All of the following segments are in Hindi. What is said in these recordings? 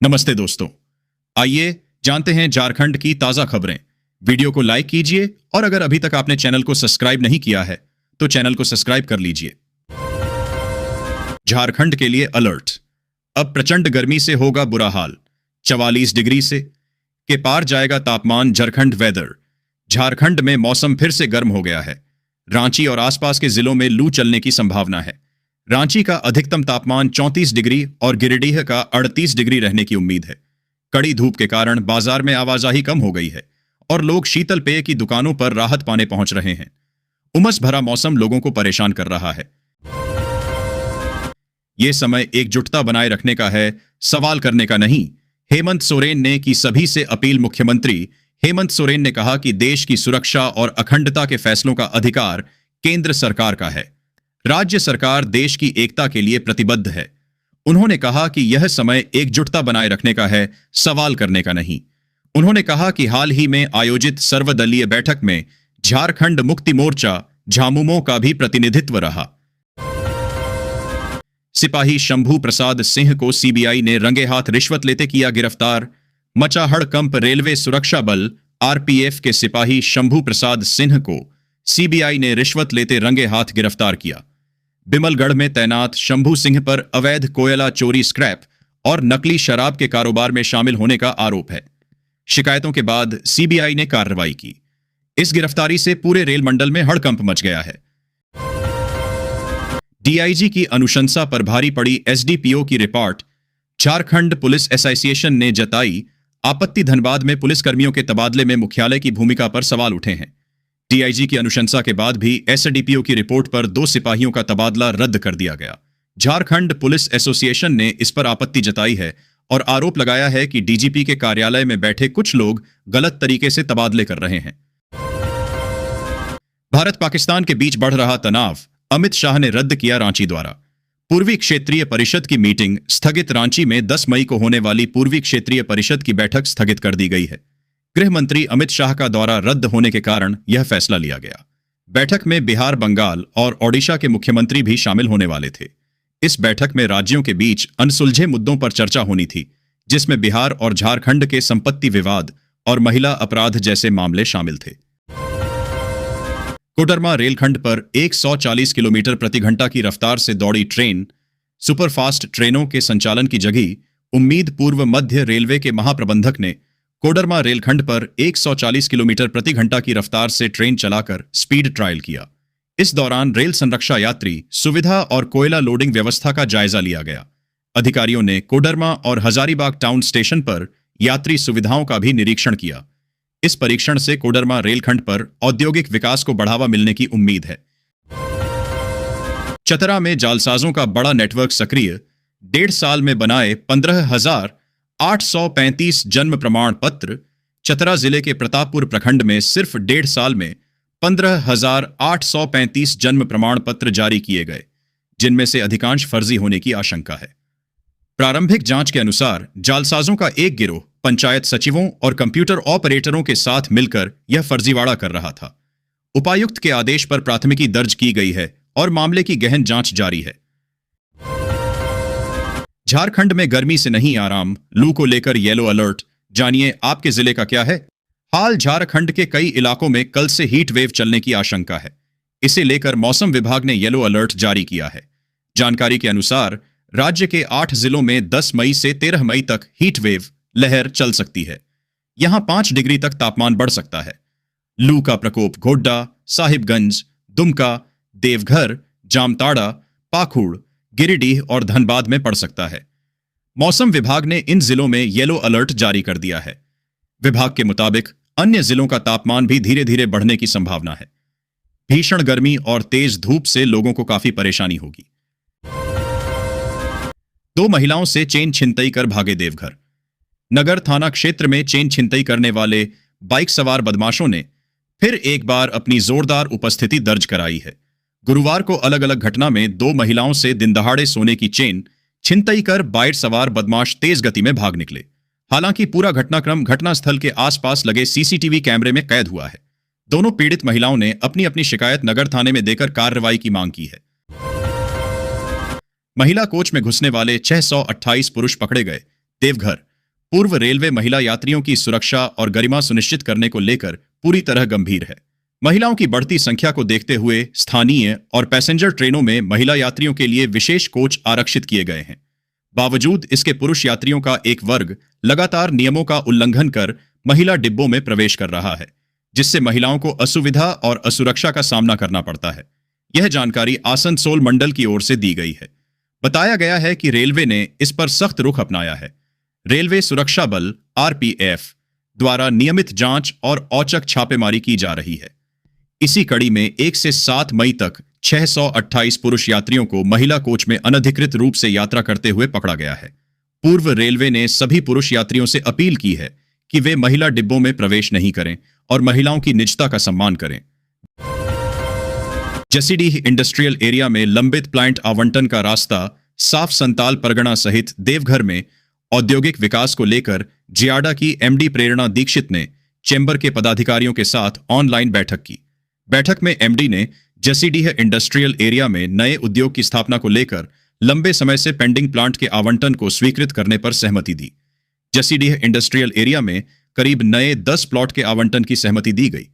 नमस्ते दोस्तों, आइए जानते हैं झारखंड की ताजा खबरें। वीडियो को लाइक कीजिए और अगर अभी तक आपने चैनल को सब्सक्राइब नहीं किया है तो चैनल को सब्सक्राइब कर लीजिए। झारखंड के लिए अलर्ट। अब प्रचंड गर्मी से होगा बुरा हाल। 44 डिग्री से के पार जाएगा तापमान। झारखंड वेदर। झारखंड में मौसम फिर से गर्म हो गया है। रांची और आसपास के जिलों में लू चलने की संभावना है। रांची का अधिकतम तापमान 34 डिग्री और गिरिडीह का 38 डिग्री रहने की उम्मीद है। कड़ी धूप के कारण बाजार में आवाजाही कम हो गई है और लोग शीतल पेय की दुकानों पर राहत पाने पहुंच रहे हैं। उमस भरा मौसम लोगों को परेशान कर रहा है। यह समय एकजुटता बनाए रखने का है, सवाल करने का नहीं। हेमंत सोरेन ने की सभी से अपील। मुख्यमंत्री हेमंत सोरेन ने कहा कि देश की सुरक्षा और अखंडता के फैसलों का अधिकार केंद्र सरकार का है। राज्य सरकार देश की एकता के लिए प्रतिबद्ध है। उन्होंने कहा कि यह समय एकजुटता बनाए रखने का है, सवाल करने का नहीं। उन्होंने कहा कि हाल ही में आयोजित सर्वदलीय बैठक में झारखंड मुक्ति मोर्चा झामुमो का भी प्रतिनिधित्व रहा। सिपाही शंभू प्रसाद सिंह को सीबीआई ने रंगे हाथ रिश्वत लेते किया गिरफ्तार। मचा हड़कंप। रेलवे सुरक्षा बल आरपीएफ के सिपाही शंभू प्रसाद सिंह को सीबीआई ने रिश्वत लेते रंगे हाथ गिरफ्तार किया। बिमलगढ़ में तैनात शंभू सिंह पर अवैध कोयला चोरी, स्क्रैप और नकली शराब के कारोबार में शामिल होने का आरोप है। शिकायतों के बाद सीबीआई ने कार्रवाई की। इस गिरफ्तारी से पूरे रेल मंडल में हड़कंप मच गया है। डीआईजी की अनुशंसा पर भारी पड़ी एसडीपीओ की रिपोर्ट। झारखंड पुलिस एसोसिएशन ने जताई आपत्ति। धनबाद में पुलिसकर्मियों के तबादले में मुख्यालय की भूमिका पर सवाल उठे हैं। डीआईजी की अनुशंसा के बाद भी एसडीपीओ की रिपोर्ट पर 2 सिपाहियों का तबादला रद्द कर दिया गया। झारखंड पुलिस एसोसिएशन ने इस पर आपत्ति जताई है और आरोप लगाया है कि डीजीपी के कार्यालय में बैठे कुछ लोग गलत तरीके से तबादले कर रहे हैं। भारत पाकिस्तान के बीच बढ़ रहा तनाव। अमित शाह ने रद्द किया रांची द्वारा। पूर्वी क्षेत्रीय परिषद की मीटिंग स्थगित। रांची में 10 मई को होने वाली पूर्वी क्षेत्रीय परिषद की बैठक स्थगित कर दी गई है। गृह मंत्री अमित शाह का दौरा रद्द होने के कारण यह फैसला लिया गया। बैठक में बिहार, बंगाल और ओडिशा के मुख्यमंत्री भी शामिल होने वाले थे। इस बैठक में राज्यों के बीच अनसुलझे मुद्दों पर चर्चा होनी थी, जिसमें बिहार और झारखंड के संपत्ति विवाद और महिला अपराध जैसे मामले शामिल थे। कोडरमा रेलखंड पर 140 किलोमीटर प्रति घंटा की रफ्तार से दौड़ी ट्रेन। सुपरफास्ट ट्रेनों के संचालन की जगह उम्मीद पूर्व मध्य रेलवे के महाप्रबंधक ने कोडरमा रेलखंड पर 140 किलोमीटर प्रति घंटा की रफ्तार से ट्रेन चलाकर स्पीड ट्रायल किया। इस दौरान रेल संरक्षा, यात्री सुविधा और कोयला लोडिंग व्यवस्था का जायजा लिया गया। अधिकारियों ने कोडरमा और हजारीबाग टाउन स्टेशन पर यात्री सुविधाओं का भी निरीक्षण किया। इस परीक्षण से कोडरमा रेलखंड पर औद्योगिक विकास को बढ़ावा मिलने की उम्मीद है। चतरा में जालसाजों का बड़ा नेटवर्क सक्रिय। 1.5 साल में बनाए 15,835 जन्म प्रमाण पत्र। चतरा जिले के प्रतापपुर प्रखंड में सिर्फ 1.5 साल में 15,835 जन्म प्रमाण पत्र जारी किए गए, जिनमें से अधिकांश फर्जी होने की आशंका है। प्रारंभिक जांच के अनुसार जालसाजों का एक गिरोह पंचायत सचिवों और कंप्यूटर ऑपरेटरों के साथ मिलकर यह फर्जीवाड़ा कर रहा था। उपायुक्त के आदेश पर प्राथमिकी दर्ज की गई है और मामले की गहन जांच जारी है। झारखंड में गर्मी से नहीं आराम। लू को लेकर येलो अलर्ट। जानिए आपके जिले का क्या है हाल। झारखंड के कई इलाकों में कल से हीट वेव चलने की आशंका है। इसे लेकर मौसम विभाग ने येलो अलर्ट जारी किया है। जानकारी के अनुसार राज्य के 8 जिलों में 10 मई से 13 मई तक हीट वेव लहर चल सकती है। यहां 5 डिग्री तक तापमान बढ़ सकता है। लू का प्रकोप गोड्डा, साहिबगंज, दुमका, देवघर, जामताड़ा, पाखुड़, गिरिडीह और धनबाद में पड़ सकता है। मौसम विभाग ने इन जिलों में येलो अलर्ट जारी कर दिया है। विभाग के मुताबिक अन्य जिलों का तापमान भी धीरे धीरे बढ़ने की संभावना है। भीषण गर्मी और तेज धूप से लोगों को काफी परेशानी होगी। 2 महिलाओं से चेन छिनतई कर भागे देवघर। नगर थाना क्षेत्र में चेन छिनतई करने वाले बाइक सवार बदमाशों ने फिर एक बार अपनी जोरदार उपस्थिति दर्ज कराई है। गुरुवार को अलग अलग घटना में 2 महिलाओं से दिनदहाड़े सोने की चेन छिनतई कर बाइक सवार बदमाश तेज गति में भाग निकले। हालांकि पूरा घटनाक्रम घटनास्थल के आसपास लगे सीसीटीवी कैमरे में कैद हुआ है। दोनों पीड़ित महिलाओं ने अपनी अपनी शिकायत नगर थाने में देकर कार्रवाई की मांग की है। महिला कोच में घुसने वाले 628 पुरुष पकड़े गए। देवघर पूर्व रेलवे महिला यात्रियों की सुरक्षा और गरिमा सुनिश्चित करने को लेकर पूरी तरह गंभीर है। महिलाओं की बढ़ती संख्या को देखते हुए स्थानीय और पैसेंजर ट्रेनों में महिला यात्रियों के लिए विशेष कोच आरक्षित किए गए हैं। बावजूद इसके पुरुष यात्रियों का एक वर्ग लगातार नियमों का उल्लंघन कर महिला डिब्बों में प्रवेश कर रहा है, जिससे महिलाओं को असुविधा और असुरक्षा का सामना करना पड़ता है। यह जानकारी आसनसोल मंडल की ओर से दी गई है। बताया गया है कि रेलवे ने इस पर सख्त रुख अपनाया है। रेलवे सुरक्षा बल आरपीएफ द्वारा नियमित जांच और औचक छापेमारी की जा रही है। इसी कड़ी में 1 से 7 मई तक 628 पुरुष यात्रियों को महिला कोच में अनधिकृत रूप से यात्रा करते हुए पकड़ा गया है। पूर्व रेलवे ने सभी पुरुष यात्रियों से अपील की है कि वे महिला डिब्बों में प्रवेश नहीं करें और महिलाओं की निजता का सम्मान करें। जसीडीह इंडस्ट्रियल एरिया में लंबित प्लांट आवंटन का रास्ता साफ संताल परगना सहित देवघर में औद्योगिक विकास को लेकर जियाडा की एमडी प्रेरणा दीक्षित ने चैम्बर के पदाधिकारियों के साथ ऑनलाइन बैठक की। बैठक में एमडी ने जसीडीह इंडस्ट्रियल एरिया में नए उद्योग की स्थापना को लेकर लंबे समय से पेंडिंग प्लांट के आवंटन को स्वीकृत करने पर सहमति दी। जसीडीह इंडस्ट्रियल एरिया में करीब नए 10 प्लॉट के आवंटन की सहमति दी गई।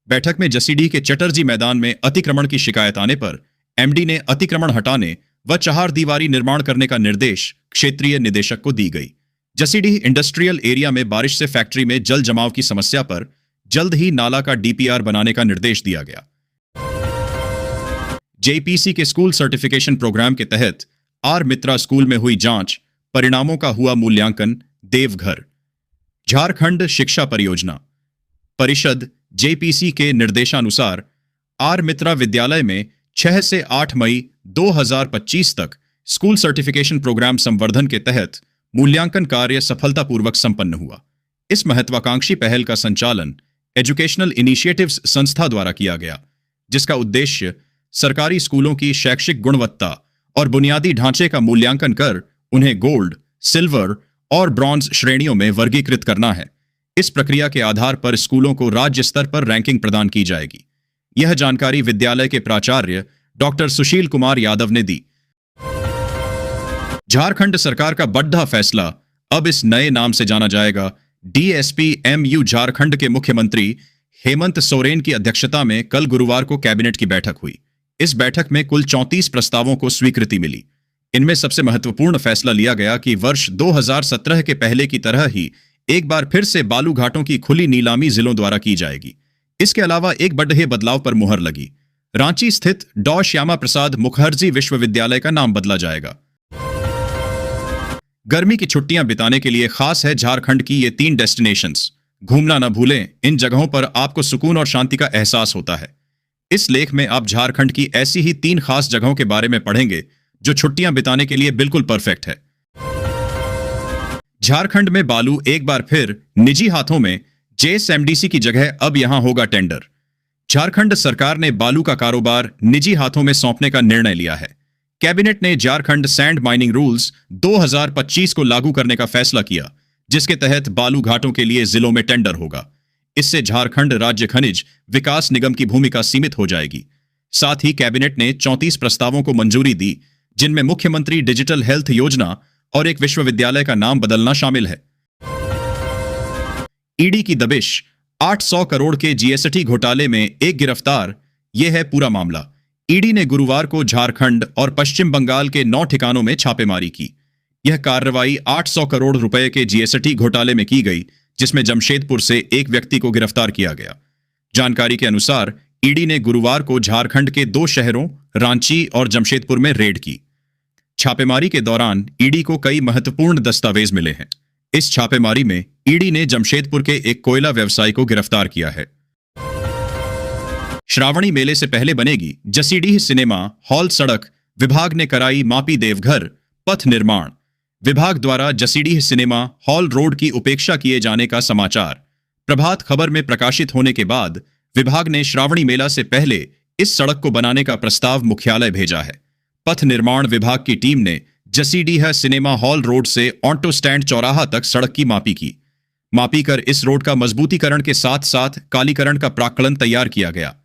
बैठक में जसीडीह के चटर्जी मैदान में अतिक्रमण की शिकायत आने पर एमडी ने अतिक्रमण हटाने व चहारदीवारी निर्माण करने का निर्देश क्षेत्रीय निदेशक को दी गई। जसीडीह इंडस्ट्रियल एरिया में बारिश से फैक्ट्री में जल जमाव की समस्या पर जल्द ही नाला का डीपीआर बनाने का निर्देश दिया गया। जेपीसी के स्कूल सर्टिफिकेशन प्रोग्राम के तहत आर मित्रा स्कूल में हुई जांच, परिणामों का हुआ मूल्यांकन। देवघर झारखंड शिक्षा परियोजना परिषद जेपीसी के निर्देशानुसार आर मित्रा विद्यालय में 6 से 8 मई 2025 तक स्कूल सर्टिफिकेशन प्रोग्राम संवर्धन के तहत मूल्यांकन कार्य सफलतापूर्वक संपन्न हुआ। इस महत्वाकांक्षी पहल का संचालन एजुकेशनल इनिशिएटिव्स संस्था द्वारा किया गया, जिसका उद्देश्य सरकारी स्कूलों की शैक्षिक गुणवत्ता और बुनियादी ढांचे का मूल्यांकन कर उन्हें गोल्ड, सिल्वर और ब्रॉन्ज श्रेणियों में वर्गीकृत करना है। इस प्रक्रिया के आधार पर स्कूलों को राज्य स्तर पर रैंकिंग प्रदान की जाएगी। यह जानकारी विद्यालय के प्राचार्य डॉक्टर सुशील कुमार यादव ने दी। झारखंड सरकार का बड़ा फैसला, अब इस नए नाम से जाना जाएगा। डीएसपी-एमयू झारखंड के मुख्यमंत्री हेमंत सोरेन की अध्यक्षता में कल गुरुवार को कैबिनेट की बैठक हुई। इस बैठक में कुल 34 प्रस्तावों को स्वीकृति मिली। इनमें सबसे महत्वपूर्ण फैसला लिया गया कि वर्ष 2017 के पहले की तरह ही एक बार फिर से बालू घाटों की खुली नीलामी जिलों द्वारा की जाएगी। इसके अलावा एक बड़े बदलाव पर मुहर लगी। रांची स्थित डॉ श्यामा प्रसाद मुखर्जी विश्वविद्यालय का नाम बदला जाएगा। गर्मी की छुट्टियां बिताने के लिए खास है झारखंड की ये 3 डेस्टिनेशंस। घूमना न भूलें, इन जगहों पर आपको सुकून और शांति का एहसास होता है। इस लेख में आप झारखंड की ऐसी ही 3 खास जगहों के बारे में पढ़ेंगे जो छुट्टियां बिताने के लिए बिल्कुल परफेक्ट है। झारखंड में बालू एक बार फिर निजी हाथों में। जेएसएमडीसी की जगह अब यहां होगा टेंडर। झारखंड सरकार ने बालू का कारोबार निजी हाथों में सौंपने का निर्णय लिया है। कैबिनेट ने झारखंड सैंड माइनिंग रूल्स 2025 को लागू करने का फैसला किया, जिसके तहत बालू घाटों के लिए जिलों में टेंडर होगा। इससे झारखंड राज्य खनिज विकास निगम की भूमिका सीमित हो जाएगी। साथ ही कैबिनेट ने 34 प्रस्तावों को मंजूरी दी, जिनमें मुख्यमंत्री डिजिटल हेल्थ योजना और एक विश्वविद्यालय का नाम बदलना शामिल है। ईडी की दबिश, 800 करोड़ के जीएसटी घोटाले में एक गिरफ्तार। यह है पूरा मामला। ईडी ने गुरुवार को झारखंड और पश्चिम बंगाल के 9 ठिकानों में छापेमारी की। यह कार्रवाई 800 करोड़ रुपए के जीएसटी घोटाले में की गई, जिसमें जमशेदपुर से एक व्यक्ति को गिरफ्तार किया गया। जानकारी के अनुसार ईडी ने गुरुवार को झारखंड के 2 शहरों रांची और जमशेदपुर में रेड की। छापेमारी के दौरान ईडी को कई महत्वपूर्ण दस्तावेज मिले हैं। इस छापेमारी में ईडी ने जमशेदपुर के एक कोयला व्यवसायी को गिरफ्तार किया है। श्रावणी मेले से पहले बनेगी जसीडीह सिनेमा हॉल सड़क। विभाग ने कराई मापी। देवघर पथ निर्माण। विभाग द्वारा जसीडीह सिनेमा हॉल रोड की उपेक्षा किए जाने का समाचार प्रभात खबर में प्रकाशित होने के बाद विभाग ने श्रावणी मेला से पहले इस सड़क को बनाने का प्रस्ताव मुख्यालय भेजा है। पथ निर्माण विभाग की टीम ने जसीडीह सिनेमा हॉल रोड से ऑटो स्टैंड चौराहा तक सड़क की मापी की। मापी कर इस रोड का मजबूतीकरण के साथ साथ कालीकरण का प्राक्कलन तैयार किया गया।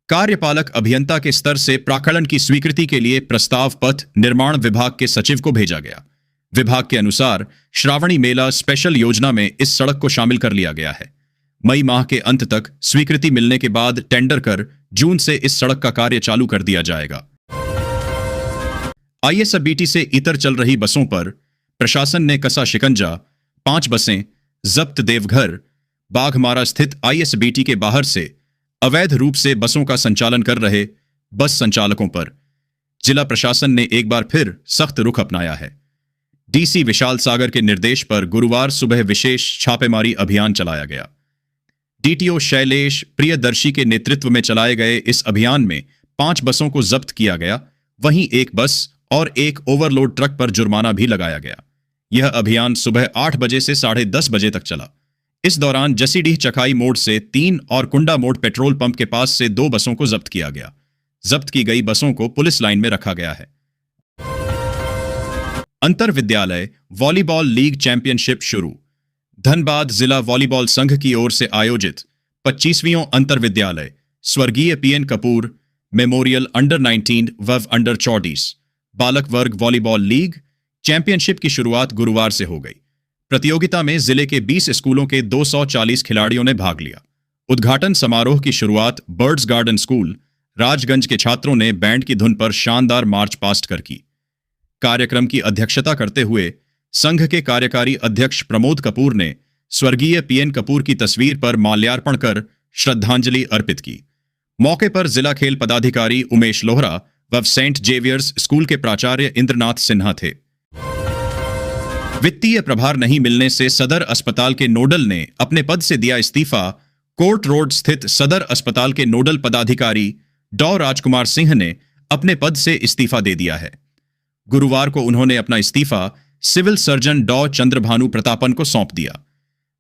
कार्यपालक अभियंता के स्तर से प्राक्कलन की स्वीकृति के लिए प्रस्ताव पथ निर्माण विभाग के सचिव को भेजा गया। विभाग के अनुसार श्रावणी मेला स्पेशल योजना में इस सड़क को शामिल कर लिया गया है। मई माह के अंत तक स्वीकृति मिलने के बाद टेंडर कर जून से इस सड़क का कार्य चालू कर दिया जाएगा। आईएसबीटी से इतर चल रही बसों पर प्रशासन ने कसा शिकंजा। 5 बसें जब्त। देवघर बाघमारा स्थित आईएसबीटी के बाहर से अवैध रूप से बसों का संचालन कर रहे बस संचालकों पर जिला प्रशासन ने एक बार फिर सख्त रुख अपनाया है। डीसी विशाल सागर के निर्देश पर गुरुवार सुबह विशेष छापेमारी अभियान चलाया गया। डीटीओ शैलेश प्रियदर्शी के नेतृत्व में चलाए गए इस अभियान में 5 बसों को जब्त किया गया। वहीं एक बस और एक ओवरलोड ट्रक पर जुर्माना भी लगाया गया। यह अभियान सुबह 8 बजे से 10:30 बजे तक चला। इस दौरान जसीडीह चकाई मोड़ से 3 और कुंडा मोड़ पेट्रोल पंप के पास से 2 बसों को जब्त किया गया। जब्त की गई बसों को पुलिस लाइन में रखा गया है। अंतर विद्यालय वॉलीबॉल लीग चैंपियनशिप शुरू। धनबाद जिला वॉलीबॉल संघ की ओर से आयोजित 25वीं अंतर विद्यालय स्वर्गीय पीएन कपूर मेमोरियल अंडर 19 व अंडर 24 बालक वर्ग वॉलीबॉल लीग चैंपियनशिप की शुरुआत गुरुवार से हो गई। प्रतियोगिता में जिले के 20 स्कूलों के 240 खिलाड़ियों ने भाग लिया। उद्घाटन समारोह की शुरुआत बर्ड्स गार्डन स्कूल राजगंज के छात्रों ने बैंड की धुन पर शानदार मार्च पास्ट कर की। कार्यक्रम की अध्यक्षता करते हुए संघ के कार्यकारी अध्यक्ष प्रमोद कपूर ने स्वर्गीय पीएन कपूर की तस्वीर पर माल्यार्पण कर श्रद्धांजलि अर्पित की। मौके पर जिला खेल पदाधिकारी उमेश लोहरा व सेंट जेवियर्स स्कूल के प्राचार्य इंद्रनाथ सिन्हा थे। वित्तीय प्रभार नहीं मिलने से सदर अस्पताल के नोडल ने अपने पद से दिया इस्तीफा। कोर्ट रोड स्थित सदर अस्पताल के नोडल पदाधिकारी डॉ राजकुमार सिंह ने अपने पद से इस्तीफा दे दिया है। गुरुवार को उन्होंने अपना इस्तीफा सिविल सर्जन डॉ चंद्रभानु प्रतापन को सौंप दिया।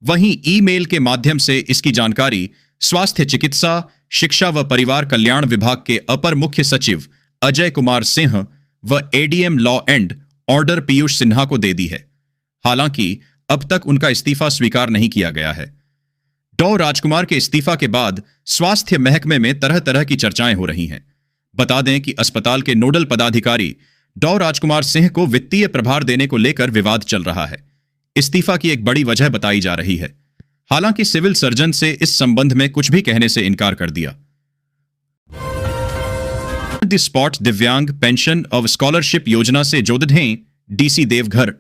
वहीं ईमेल के माध्यम से इसकी जानकारी स्वास्थ्य चिकित्सा शिक्षा व परिवार कल्याण विभाग के अपर मुख्य सचिव अजय कुमार सिंह व ADM law and order Piyush Sinha को दे दी है। हालांकि अब तक उनका इस्तीफा स्वीकार नहीं किया गया है। डॉ राजकुमार के इस्तीफा के बाद स्वास्थ्य महकमे में तरह तरह की चर्चाएं हो रही हैं। बता दें कि अस्पताल के नोडल पदाधिकारी डॉ राजकुमार सिंह को वित्तीय प्रभार देने को लेकर विवाद चल रहा है। इस्तीफा की एक बड़ी वजह बताई जा रही है। हालांकि सिविल सर्जन से इस संबंध में कुछ भी कहने से इनकार कर दिया। द स्पॉट दिव्यांग पेंशन और स्कॉलरशिप योजना से जोड़ें डीसी देवघर।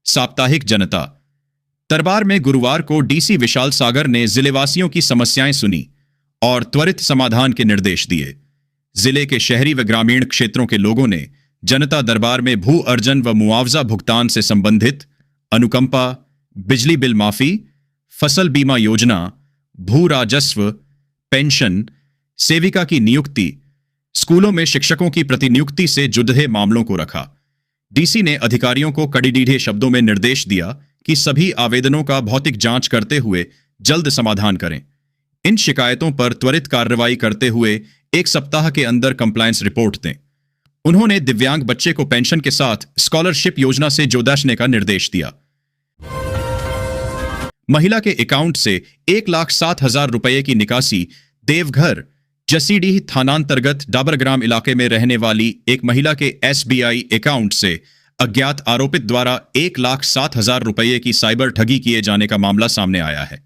साप्ताहिक जनता दरबार में गुरुवार को डीसी विशाल सागर ने जिलेवासियों की समस्याएं सुनी और त्वरित समाधान के निर्देश दिए। जिले के शहरी व ग्रामीण क्षेत्रों के लोगों ने जनता दरबार में भू अर्जन व मुआवजा भुगतान से संबंधित अनुकंपा, बिजली बिल माफी, फसल बीमा योजना, भू राजस्व, पेंशन, सेविका की नियुक्ति, स्कूलों में शिक्षकों की प्रतिनियुक्ति से जुड़े मामलों को रखा। डीसी ने अधिकारियों को कड़ीडीढ़े शब्दों में निर्देश दिया कि सभी आवेदनों का भौतिक जांच करते हुए जल्द समाधान करें। इन शिकायतों पर त्वरित कार्रवाई करते हुए 1 सप्ताह के अंदर कंप्लायंस रिपोर्ट दें। उन्होंने दिव्यांग बच्चे को पेंशन के साथ स्कॉलरशिप योजना से जोड़ने का निर्देश दिया। महिला के अकाउंट से 1,07,000 रुपए की निकासी। देवघर जसीडीह थानांतर्गत डाबरग्राम इलाके में रहने वाली एक महिला के एसबीआई अकाउंट से अज्ञात आरोपित द्वारा 1,07,000 रुपए की साइबर ठगी किए जाने का मामला सामने आया है।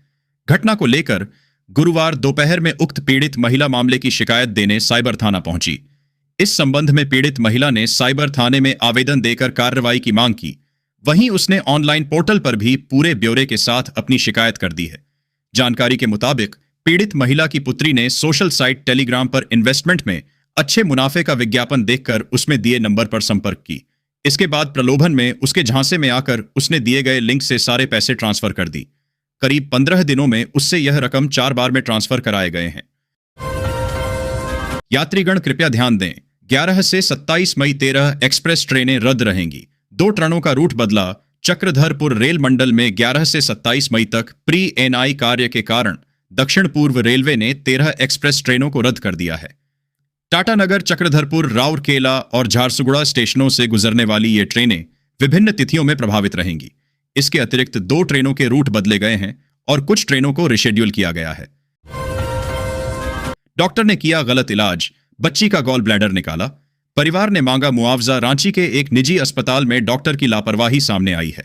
घटना को लेकर गुरुवार दोपहर में उक्त पीड़ित महिला मामले की शिकायत देने साइबर थाना पहुंची। इस संबंध में पीड़ित महिला ने साइबर थाने में आवेदन देकर कार्रवाई की मांग की। वहीं उसने ऑनलाइन पोर्टल पर भी पूरे ब्यौरे के साथ अपनी शिकायत कर दी है। जानकारी के मुताबिक पीड़ित महिला की पुत्री ने सोशल साइट टेलीग्राम पर इन्वेस्टमेंट में अच्छे मुनाफे का विज्ञापन देखकर उसमें दिए नंबर पर संपर्क की। इसके बाद प्रलोभन में उसके झांसे में आकर उसने दिए गए लिंक से सारे पैसे ट्रांसफर कर दी। करीब 15 दिनों में उससे यह रकम 4 बार में ट्रांसफर कराए गए हैं। यात्रीगण कृपया ध्यान दें, 11 से 27 मई 13 एक्सप्रेस ट्रेनें रद्द रहेंगी। 2 ट्रेनों का रूट बदला। चक्रधरपुर रेल मंडल में 11 से 27 मई तक प्री एनआई कार्य के कारण दक्षिण पूर्व रेलवे ने 13 एक्सप्रेस ट्रेनों को रद्द कर दिया है। टाटानगर, चक्रधरपुर, राउरकेला और झारसुगुड़ा स्टेशनों से गुजरने वाली ये ट्रेनें विभिन्न तिथियों में प्रभावित रहेंगी। इसके अतिरिक्त 2 ट्रेनों के रूट बदले गए हैं और कुछ ट्रेनों को रिशेड्यूल किया गया है। डॉक्टर ने किया गलत इलाज, बच्ची का गॉल ब्लैडर निकाला। परिवार ने मांगा मुआवजा। रांची के एक निजी अस्पताल में डॉक्टर की लापरवाही सामने आई है।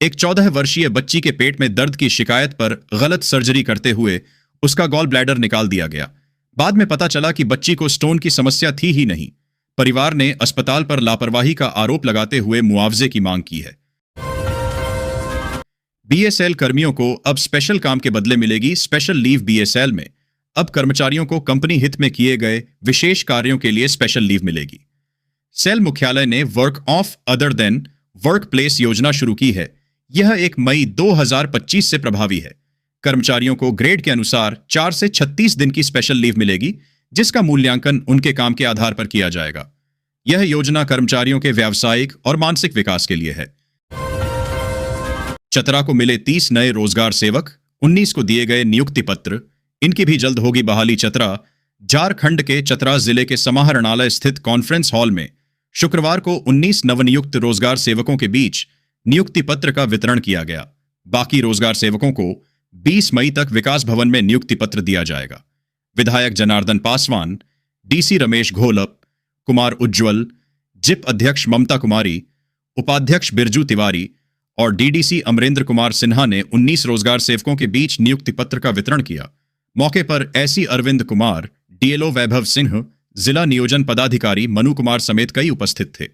एक 14 वर्षीय बच्ची के पेट में दर्द की शिकायत पर गलत सर्जरी करते हुए उसका गॉल ब्लैडर निकाल दिया गया। बाद में पता चला कि बच्ची को स्टोन की समस्या थी ही नहीं। परिवार ने अस्पताल पर लापरवाही का आरोप लगाते हुए मुआवजे की मांग की है। बीएसएल कर्मियों को अब स्पेशल काम के बदले मिलेगी स्पेशल लीव। बीएसएल में अब कर्मचारियों को कंपनी हित में किए गए विशेष कार्यों के लिए स्पेशल लीव मिलेगी। सेल मुख्यालय ने work of other than work place योजना शुरू की है। यह 1 मई 2025 से प्रभावी है। कर्मचारियों को ग्रेड के अनुसार 4 से 36 दिन की स्पेशल लीव मिलेगी, जिसका मूल्यांकन उनके काम के आधार पर किया जाएगा। यह योजना कर्मचारियों के व्यावसायिक और मानसिक विकास के लिए है। चतरा को मिले 30 नए रोजगार सेवक, 19 को दिए गए नियुक्ति पत्र। इनकी भी जल्द होगी बहाली। चतरा झारखंड के चतरा जिले के समाहरणालय स्थित कॉन्फ्रेंस हॉल में शुक्रवार को 19 नवनियुक्त रोजगार सेवकों के बीच नियुक्ति पत्र का वितरण किया गया। बाकी रोजगार सेवकों को 20 मई तक विकास भवन में नियुक्ति पत्र दिया जाएगा। विधायक जनार्दन पासवान, डीसी रमेश घोलप, कुमार उज्ज्वल, जिप अध्यक्ष ममता कुमारी, उपाध्यक्ष बिरजू तिवारी और डीडीसी अमरेंद्र कुमार सिन्हा ने 19 रोजगार सेवकों के बीच नियुक्ति पत्र का वितरण किया। मौके पर एसी अरविंद कुमार, डीएलओ वैभव सिंह, जिला नियोजन पदाधिकारी मनु कुमार समेत कई उपस्थित थे।